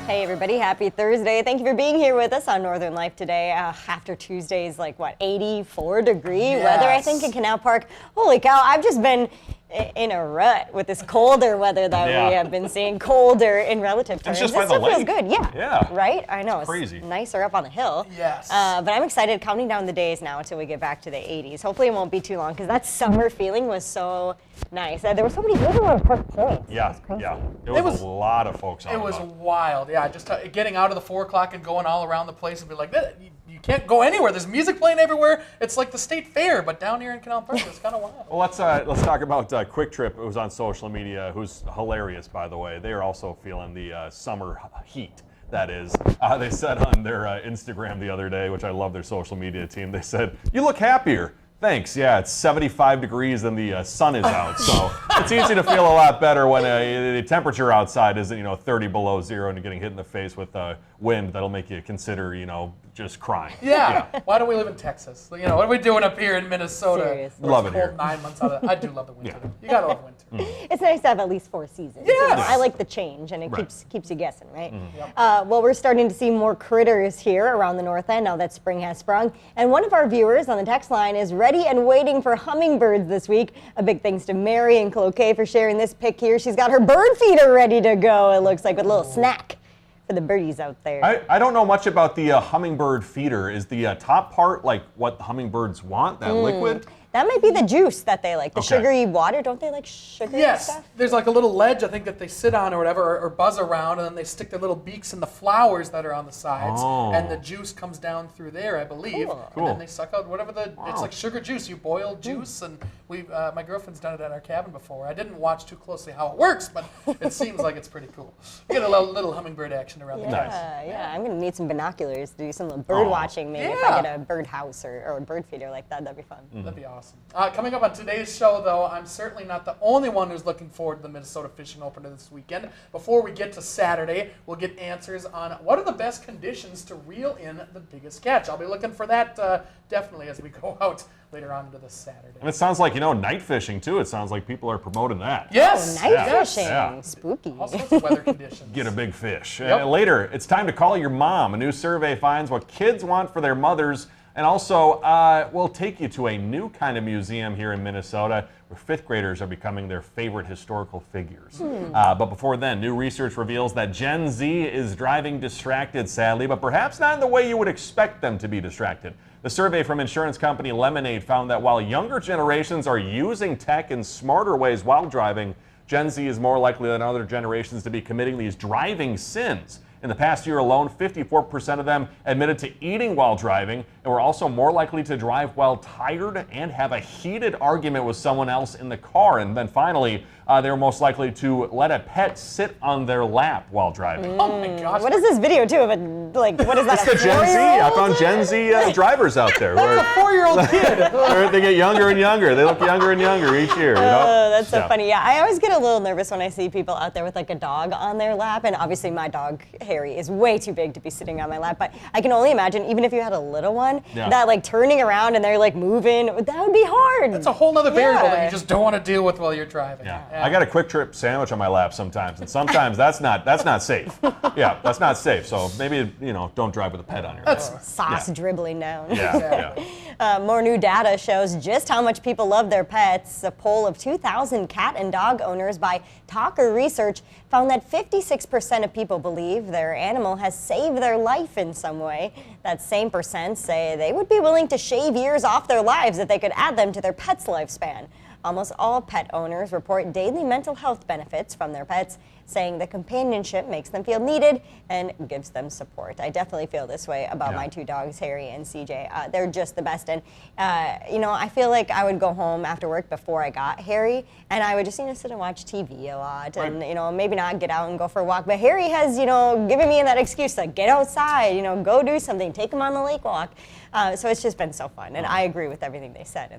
Hey everybody, happy Thursday. Thank you for being here with us on Northern Life today. After Tuesday's 84-degree weather, I think, in Canal Park. Holy cow, I've just been in a rut with this colder weather that we have been seeing. Colder in relative terms. It's just by the lake. Feels good, yeah. Right? I know. It's crazy. Nicer up on the hill. Yes. But I'm excited, counting down the days now until we get back to the 80s. Hopefully it won't be too long, because that summer feeling was so nice. There were so many people on Park Point. Yeah. It was a lot of folks on it. It was wild. Yeah, just getting out of the 4 o'clock and going all around the place and be like, you can't go anywhere. There's music playing everywhere. It's like the state fair, but down here in Canal Park, it's kind of wild. Well, let's talk about Quick Trip. It was on social media, who's hilarious, by the way. They are also feeling the summer heat. That is, they said on their Instagram the other day, which I love their social media team. They said, "You look happier." Thanks. Yeah, it's 75 degrees and the sun is out, so it's easy to feel a lot better when the temperature outside isn't 30 below zero and you're getting hit in the face with wind that'll make you consider just crying. Yeah. Why don't we live in Texas? What are we doing up here in Minnesota? Seriously. Love it's it cold here. 9 months out of I do love the winter. You gotta love winter. It's nice to have at least 4 seasons. Yes. I like the change, and it Right. keeps you guessing, right? Yep. Well, we're starting to see more critters here around the north end now that spring has sprung. And one of our viewers on the text line is ready and waiting for hummingbirds this week. A big thanks to Mary and Cloquet for sharing this pic here. She's got her bird feeder ready to go, it looks like, with a little snack for the birdies out there. I don't know much about the hummingbird feeder. Is the top part like what the hummingbirds want, that liquid? That might be the juice that they like. The Okay. sugary water, don't they like sugary Yes, stuff? there's like a little ledge I think that they sit on or whatever, or buzz around, and then they stick their little beaks in the flowers that are on the sides, and the juice comes down through there, I believe. Cool. And then they suck out whatever it's like sugar juice. You boil juice, and my girlfriend's done it at our cabin before. I didn't watch too closely how it works, but it seems like it's pretty cool. You get a little hummingbird action around the cabin. Yeah. I'm gonna need some binoculars to do some little bird watching. Maybe if I get a bird house or a bird feeder like that, that'd be fun. That'd be awesome. Coming up on today's show, though, I'm certainly not the only one who's looking forward to the Minnesota Fishing Opener this weekend. Before we get to Saturday, we'll get answers on what are the best conditions to reel in the biggest catch. I'll be looking for that definitely as we go out later on into this Saturday. And it sounds like, night fishing too. It sounds like people are promoting that. Yes! Night yes. fishing, Yeah. spooky. All sorts of weather conditions. Get a big fish. Yep. Later, it's time to call your mom. A new survey finds what kids want for their mothers. And also, we'll take you to a new kind of museum here in Minnesota where 5th graders are becoming their favorite historical figures. But before then, new research reveals that Gen Z is driving distracted, sadly, but perhaps not in the way you would expect them to be distracted. The survey from insurance company Lemonade found that while younger generations are using tech in smarter ways while driving, Gen Z is more likely than other generations to be committing these driving sins. In the past year alone, 54% of them admitted to eating while driving and were also more likely to drive while tired and have a heated argument with someone else in the car. And then finally, they were most likely to let a pet sit on their lap while driving. Oh my gosh. What is this video too of a what is that? It's the Gen Z. I found Gen Z drivers out there. That's a 4-year-old kid. They get younger and younger. They look younger and younger each year. Oh, that's so Yeah. funny. Yeah, I always get a little nervous when I see people out there with like a dog on their lap, and obviously my dog Harry is way too big to be sitting on my lap. But I can only imagine, even if you had a little one, that like turning around and they're like moving, that would be hard. It's a whole nother variable that Yeah. you just don't want to deal with while you're driving. Yeah. I got a Quick Trip sandwich on my lap sometimes, and sometimes that's not safe. Yeah, that's not safe. So maybe don't drive with a pet on your lap. Sauce dribbling down. Yeah. More new data shows just how much people love their pets. A poll of 2,000 cat and dog owners by Talker Research found that 56% of people believe their animal has saved their life in some way. That same percent say they would be willing to shave years off their lives if they could add them to their pet's lifespan. Almost all pet owners report daily mental health benefits from their pets, saying the companionship makes them feel needed and gives them support. I definitely feel this way about my 2 dogs, Harry and CJ. They're just the best. And, I feel like I would go home after work before I got Harry, and I would just, sit and watch TV a lot and, maybe not get out and go for a walk. But Harry has, given me that excuse to get outside, go do something, take him on the lake walk. So it's just been so fun. And I agree with everything they said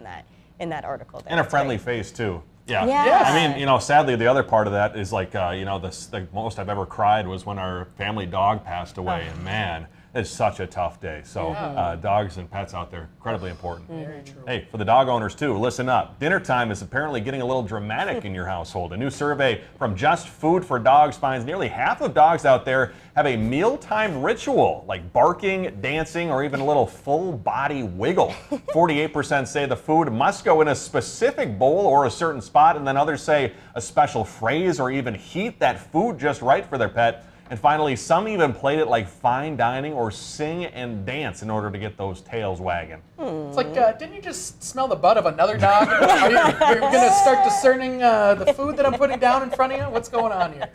in that article. And a friendly face too. Yeah. Yes. I mean, sadly, the other part of that is like, the most I've ever cried was when our family dog passed away. And man, It's such a tough day. So dogs and pets out there, incredibly important. Very true. Hey, for the dog owners too, listen up. Dinner time is apparently getting a little dramatic in your household. A new survey from Just Food for Dogs finds nearly half of dogs out there have a mealtime ritual, like barking, dancing, or even a little full body wiggle. 48% say the food must go in a specific bowl or a certain spot, and then others say a special phrase or even heat that food just right for their pet. And finally, some even played it like fine dining or sing and dance in order to get those tails wagging. It's like, didn't you just smell the butt of another dog? You're going to start discerning the food that I'm putting down in front of you? What's going on here?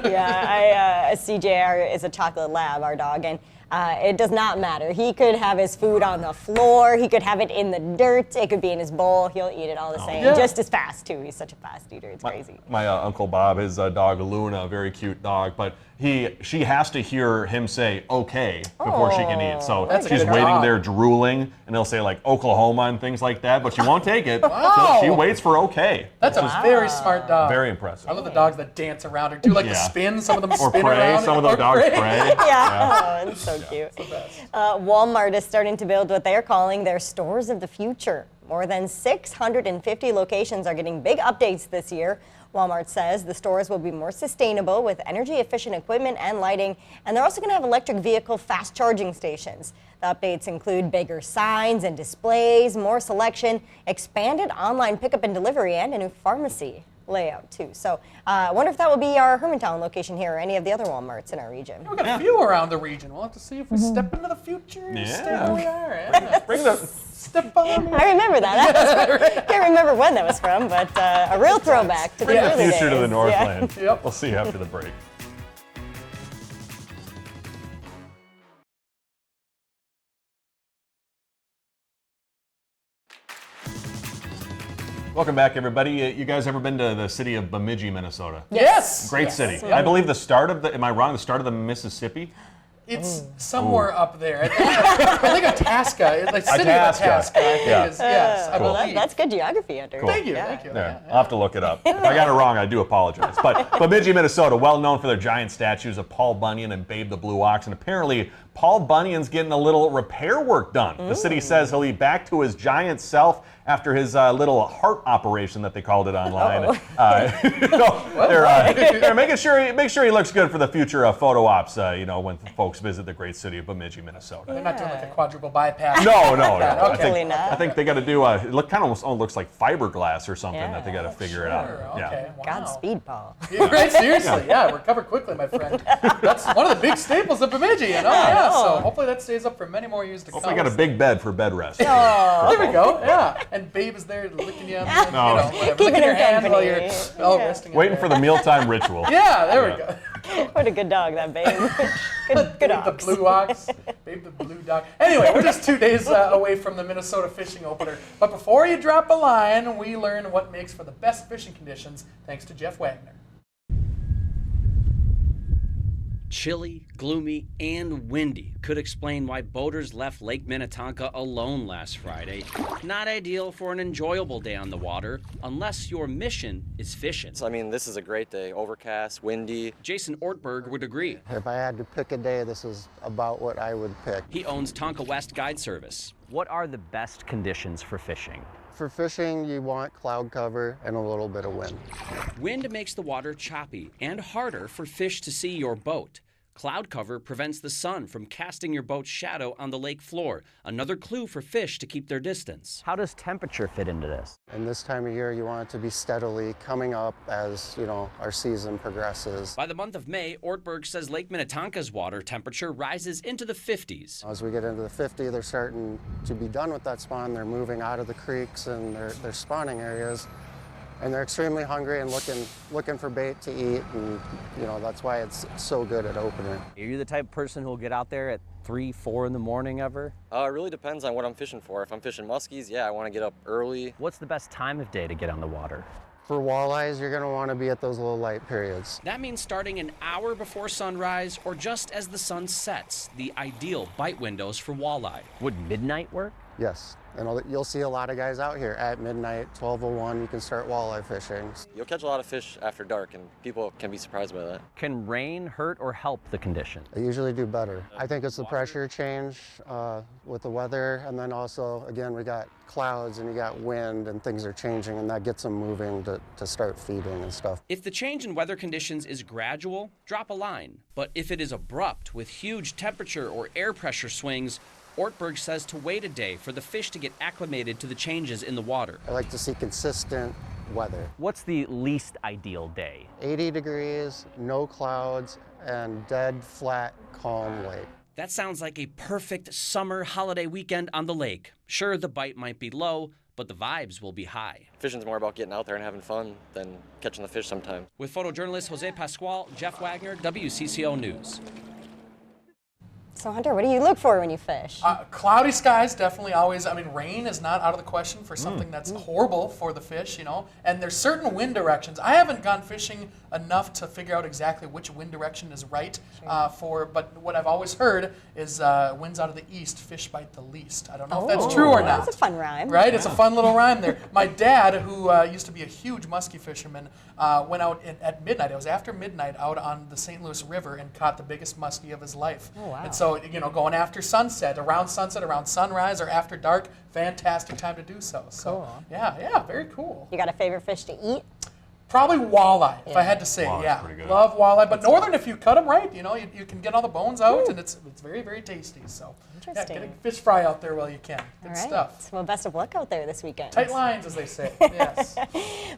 Yeah, CJR is a chocolate lab, our dog, and it does not matter. He could have his food on the floor. He could have it in the dirt. It could be in his bowl. He'll eat it all the same, just as fast, too. He's such a fast eater. It's crazy. My Uncle Bob, his dog Luna, a very cute dog, but she has to hear him say okay before she can eat. So That's a she's good waiting dog. there drooling, and they'll say like Oklahoma and things like that, but she won't take it. Wow. She waits for okay. That's a very smart dog. Very impressive. I love the dogs that dance around or do like the spin. Some of them Or spin pray. around. Some of those Or dogs pray. Yeah, oh, it's so cute. Walmart is starting to build what they're calling their stores of the future. More than 650 locations are getting big updates this year. Walmart says the stores will be more sustainable with energy-efficient equipment and lighting, and they're also going to have electric vehicle fast charging stations. The updates include bigger signs and displays, more selection, expanded online pickup and delivery, and a new pharmacy layout too. So I wonder if that will be our Hermantown location here or any of the other Walmarts in our region. We've got a few around the region. We'll have to see if we step into the future and stay where we are. Yeah. Bring the Step on. I remember that. Can't remember when that was from, but a real throwback to the Bring the early future to the days. Northland. Yep. We'll see you after the break. Welcome back, everybody. You guys ever been to the city of Bemidji, Minnesota? Yes. Great Yes. city. Yeah. I believe the start of the, am I wrong, the start of the Mississippi? It's somewhere up there. I think Itasca. It's like city Itasca. of Itasca. I think Yeah. is, yes, I Well, believe. that's good geography, Hunter. Thank you. Yeah. Thank you. Yeah, I'll have to look it up. If I got it wrong, I do apologize. But Bemidji, Minnesota, well known for their giant statues of Paul Bunyan and Babe the Blue Ox. And apparently, Paul Bunyan's getting a little repair work done. The city says he'll be back to his giant self after his little heart operation that they called it online. They're making sure make sure he looks good for the future photo ops. When folks visit the great city of Bemidji, Minnesota. They're not doing like a quadruple bypass. No. Hopefully not. I think they got to do it kind of almost looks like fiberglass or something that they got to figure it out. Sure, Yeah. okay. Wow. Godspeed, Paul. Yeah, right, seriously, yeah, recover quickly, my friend. That's one of the big staples of Bemidji, Yeah, so hopefully that stays up for many more years to Hopefully come. got a big bed for bed rest. There we go, yeah. And Babe is there licking you on the, whatever, Keeping licking your him hand while company. you're resting. Waiting for the mealtime ritual. Yeah, there we go. What a good dog, that Babe. Good Babe ox. the blue ox. Babe the blue dog. Anyway, we're just 2 days away from the Minnesota fishing opener. But before you drop a line, we learn what makes for the best fishing conditions thanks to Jeff Wagner. Chilly, gloomy, and windy could explain why boaters left Lake Minnetonka alone last Friday. Not ideal for an enjoyable day on the water, unless your mission is fishing. I mean, this is a great day. Overcast, windy. Jason Ortberg would agree. If I had to pick a day, this is about what I would pick. He owns Tonka West Guide Service. What are the best conditions for fishing? For fishing, you want cloud cover and a little bit of wind. Wind makes the water choppy and harder for fish to see your boat. Cloud cover prevents the sun from casting your boat's shadow on the lake floor, another clue for fish to keep their distance. How does temperature fit into this? And this time of year, you want it to be steadily coming up as, our season progresses. By the month of May, Ortberg says Lake Minnetonka's water temperature rises into the 50s. As we get into the 50, they're starting to be done with that spawn. They're moving out of the creeks and their spawning areas. And they're extremely hungry and looking for bait to eat, and that's why it's so good at opener. Are you the type of person who will get out there at 3, 4 in the morning ever? It really depends on what I'm fishing for. If I'm fishing muskies, yeah, I want to get up early. What's the best time of day to get on the water? For walleyes, you're going to want to be at those low light periods. That means starting an hour before sunrise or just as the sun sets, the ideal bite windows for walleye. Would midnight work? Yes, and you'll see a lot of guys out here at midnight, 12:01. You can start walleye fishing. You'll catch a lot of fish after dark, and people can be surprised by that. Can rain hurt or help the condition? I usually do better. I think it's the pressure change with the weather, and then also, again, we got clouds and you got wind and things are changing, and that gets them moving to start feeding and stuff. If the change in weather conditions is gradual, drop a line. But if it is abrupt with huge temperature or air pressure swings, Ortberg says to wait a day for the fish to get acclimated to the changes in the water. I like to see consistent weather. What's the least ideal day? 80 degrees, no clouds, and dead, flat, calm lake. That sounds like a perfect summer holiday weekend on the lake. Sure, the bite might be low, but the vibes will be high. Fishing's more about getting out there and having fun than catching the fish sometimes. With photojournalist Jose Pascual, Jeff Wagner, WCCO News. So Hunter, what do you look for when you fish? Cloudy skies, definitely always. I mean, rain is not out of the question for something that's horrible for the fish, you know. And there's certain wind directions. I haven't gone fishing enough to figure out exactly which wind direction is right but what I've always heard is winds out of the east, fish bite the least. I don't know if that's true or not. That's a fun rhyme. Right? It's a fun little rhyme there. My dad, who used to be a huge muskie fisherman, went out at midnight. It was after midnight out on the St. Louis River and caught the biggest muskie of his life. Oh, wow. And so, you know, going after sunset, around sunrise, or after dark, fantastic time to do so. So, Cool. yeah, very cool. You got a favorite fish to eat? Probably walleye, if I had to say. Walleye is Yeah, pretty good. love walleye. But northern, if you cut them right, you know, you can get all the bones out, and it's very, very tasty. So, yeah, Interesting. get a fish fry out there while you can. Good All right. stuff. Well, best of luck out there this weekend. Tight lines, as they say. Yes.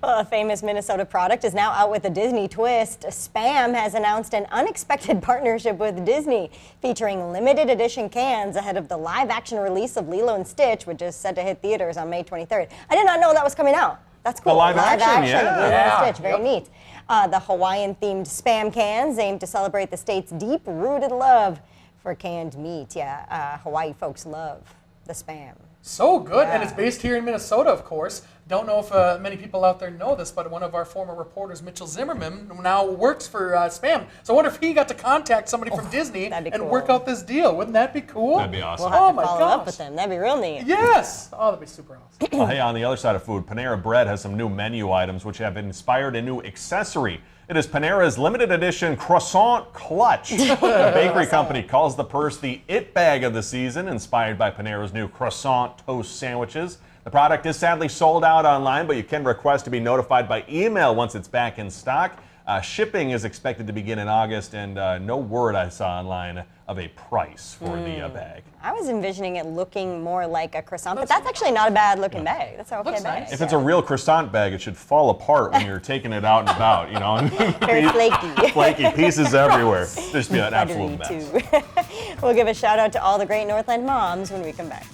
Well, a famous Minnesota product is now out with a Disney twist. Spam has announced an unexpected partnership with Disney, featuring limited edition cans ahead of the live-action release of Lilo and Stitch, which is set to hit theaters on May 23rd. I did not know that was coming out. That's cool. The live action, of yeah. Lilo Yeah, and Stitch. Very neat. The Hawaiian-themed Spam cans aim to celebrate the state's deep-rooted love for canned meat. Yeah, Hawaii folks love the Spam. So good, and Yeah. it's based here in Minnesota, of course. Don't know if many people out there know this, but one of our former reporters, Mitchell Zimmerman, now works for Spam. So I wonder if he got to contact somebody from Disney that'd be and cool. work out this deal. Wouldn't that be cool? That'd be awesome. We'll have Oh to my follow up gosh. with them. That'd be real neat. Yes! Oh, that'd be super awesome. Well, hey, on the other side of food, Panera Bread has some new menu items which have inspired a new accessory. It is Panera's limited edition croissant clutch. The bakery company calls the purse the it bag of the season, inspired by Panera's new croissant toast sandwiches. The product is sadly sold out online, but you can request to be notified by email once it's back in stock. Shipping is expected to begin in August, and no word I saw online of a price for the bag. I was envisioning it looking more like a croissant, but that's actually not a bad looking bag. That's an okay Looks bag. nice. If it's a real croissant bag, it should fall apart when you're taking it out and about, you know. Very flaky. Flaky pieces everywhere. Just be an Buttery, absolute mess. too. We'll give a shout out to all the great Northland moms when we come back.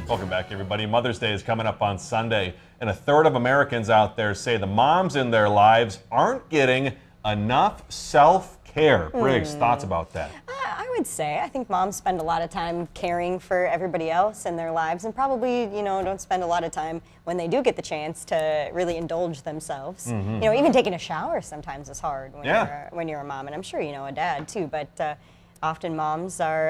Welcome back, everybody. Mother's Day is coming up on Sunday, and a third of Americans out there say the moms in their lives aren't getting enough self-care. Briggs, thoughts about that? I would say I think moms spend a lot of time caring for everybody else in their lives, and probably don't spend a lot of time when they do get the chance to really indulge themselves. Even taking a shower sometimes is hard when you're a mom, and I'm sure a dad too. But often moms are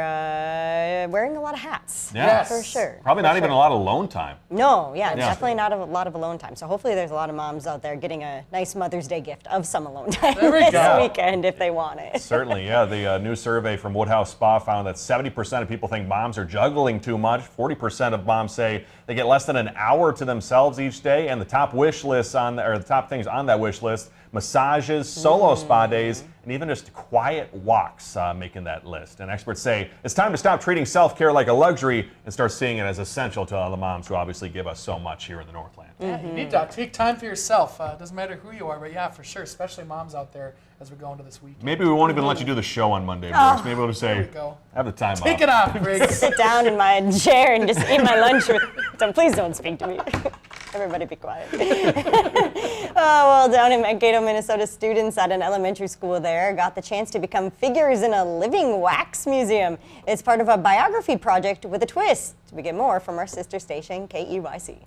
wearing a lot of hats. Yeah. For sure. Probably not even a lot of alone time. No, definitely not a lot of alone time. So hopefully there's a lot of moms out there getting a nice Mother's Day gift of some alone time There we this go. weekend if they want it. Certainly, yeah. The new survey from Woodhouse Spa found that 70% of people think moms are juggling too much. 40% of moms say they get less than an hour to themselves each day. And the top wish lists the top things on that wish list: massages, solo spa days, and even just quiet walks making that list. And experts say it's time to stop treating self-care like a luxury and start seeing it as essential to all the moms who obviously give us so much here in the Northland. Yeah, you need to take time for yourself. Doesn't matter who you are, but yeah, for sure, especially moms out there as we go into this weekend. Maybe we won't even let you do the show on Monday, Briggs. Maybe we'll just say, There we go. have the time off. Take it off, Briggs. Sit down in my chair and just eat my lunch. So please don't speak to me. Everybody be quiet. Oh, well, down in Mankato, Minnesota, students at an elementary school there got the chance to become figures in a living wax museum. It's part of a biography project with a twist. We get more from our sister station, KEYC.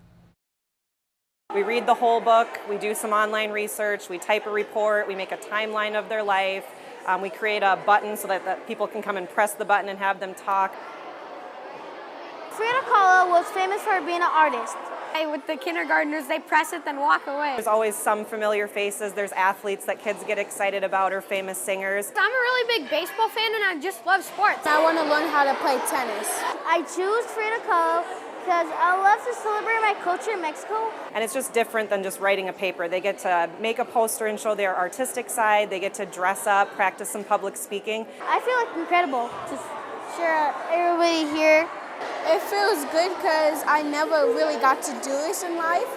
We read the whole book, we do some online research, we type a report, we make a timeline of their life, we create a button so that people can come and press the button and have them talk. Frida Kahlo was famous for being an artist. With the kindergartners, they press it, then walk away. There's always some familiar faces. There's athletes that kids get excited about or famous singers. I'm a really big baseball fan and I just love sports. I want to learn how to play tennis. I choose Frida Kahlo because I love to celebrate my culture in Mexico. And it's just different than just writing a paper. They get to make a poster and show their artistic side. They get to dress up, practice some public speaking. I feel like incredible to share everybody here. It feels good because I never really got to do this in life,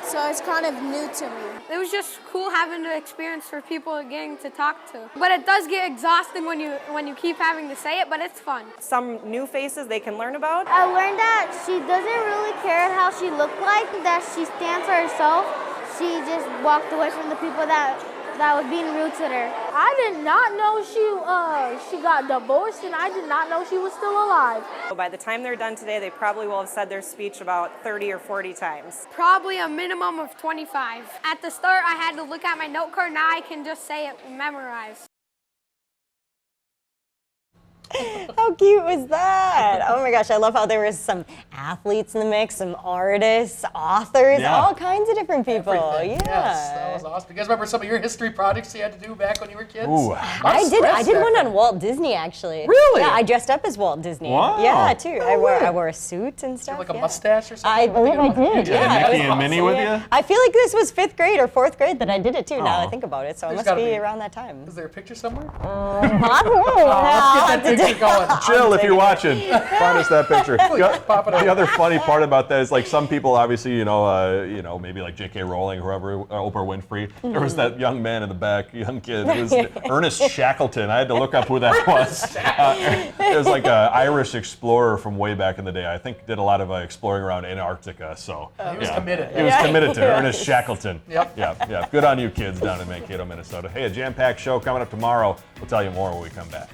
so it's kind of new to me. It was just cool having the experience for people getting to talk to. But it does get exhausting when you keep having to say it, but it's fun. Some new faces they can learn about. I learned that she doesn't really care how she looked like, that she stands for herself. She just walked away from the people that was being rude to her. I did not know she got divorced, and I did not know she was still alive. By the time they're done today, they probably will have said their speech about 30 or 40 times. Probably a minimum of 25. At the start, I had to look at my note card. Now I can just say it and memorize. How cute was that? Oh my gosh, I love how there was some athletes in the mix, some artists, authors, all kinds of different people. Everything. Yeah. Yes, that was awesome. You guys remember some of your history projects you had to do back when you were kids? Ooh. I did one on Walt Disney, actually. Really? Yeah, I dressed up as Walt Disney. Wow. Yeah, too. I wore a suit and stuff. Like a yeah. mustache or something? I believe I did. You Yeah, Mickey it was and Minnie with yeah. you? I feel like this was 5th grade or 4th grade that I did it too. Now Aw. I think about it, so it There's must gotta be be. around that time. Is there a picture somewhere? Possibly. Let's get that picture going. Jill, if you're watching, find us that picture. Pop it up. The other funny part about that is, like, some people obviously, maybe like J.K. Rowling, whoever, Oprah Winfrey. There was that young man in the back, young kid. It was Ernest Shackleton. I had to look up who that was. It was like an Irish explorer from way back in the day. I think did a lot of exploring around Antarctica. So He was committed. He was committed to Ernest Shackleton. Yep. Yeah. Good on you kids down in Mankato, Minnesota. Hey, a jam-packed show coming up tomorrow. We'll tell you more when we come back.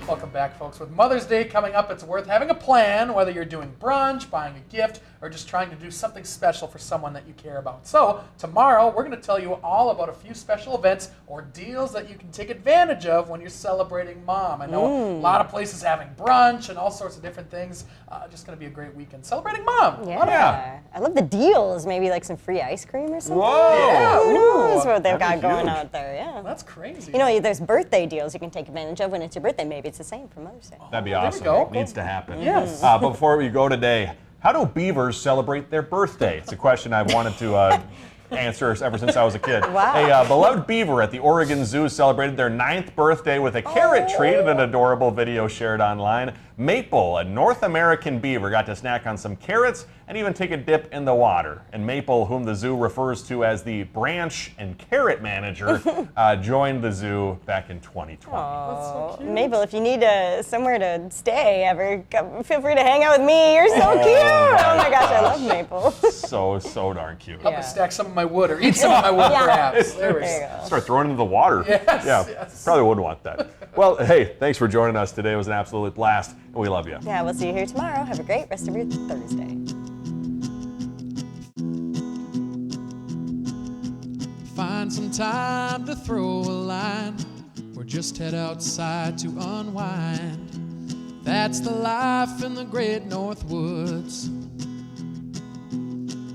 Welcome back, folks. With Mother's Day coming up, it's worth having a plan, whether you're doing brunch, buying a gift, or just trying to do something special for someone that you care about. So, tomorrow, we're going to tell you all about a few special events or deals that you can take advantage of when you're celebrating Mom. I know a lot of places having brunch and all sorts of different things. Just going to be a great weekend celebrating Mom. Yeah. I love the deals. Maybe like some free ice cream or something. Whoa! Yeah. Who knows what they've That'd got be going huge. out there? Yeah. That's crazy. You know, there's birthday deals you can take advantage of when it's your birthday. Maybe it's the same for Mother's Day. That'd be there we awesome. go. Needs to happen. Yes. But before we go today, how do beavers celebrate their birthday? It's a question I've wanted to answer ever since I was a kid. Wow. A beloved beaver at the Oregon Zoo celebrated their 9th birthday with a carrot treat in an adorable video shared online. Maple, a North American beaver, got to snack on some carrots and even take a dip in the water. And Maple, whom the zoo refers to as the branch and carrot manager, joined the zoo back in 2020. Oh, Mabel, if you need somewhere to stay ever, feel free to hang out with me. You're so cute. Oh my gosh, I love Maple. So darn cute. I'm going to stack some of my wood or eat some of my wood, perhaps. There we There you go. go. Start throwing it into the water. Yes. Probably wouldn't want that. Well, hey, thanks for joining us today. It was an absolute blast, and we love you. Yeah, we'll see you here tomorrow. Have a great rest of your Thursday. Find some time to throw a line or just head outside to unwind. That's the life in the great North Woods.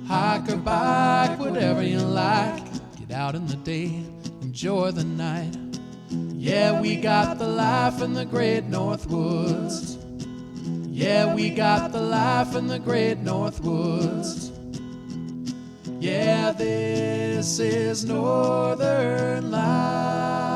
Hike or bike, whatever you like. Get out in the day, enjoy the night. Yeah, we got the life in the great North Woods. Yeah, we got the life in the great North Woods. Yeah, this is Northern Life.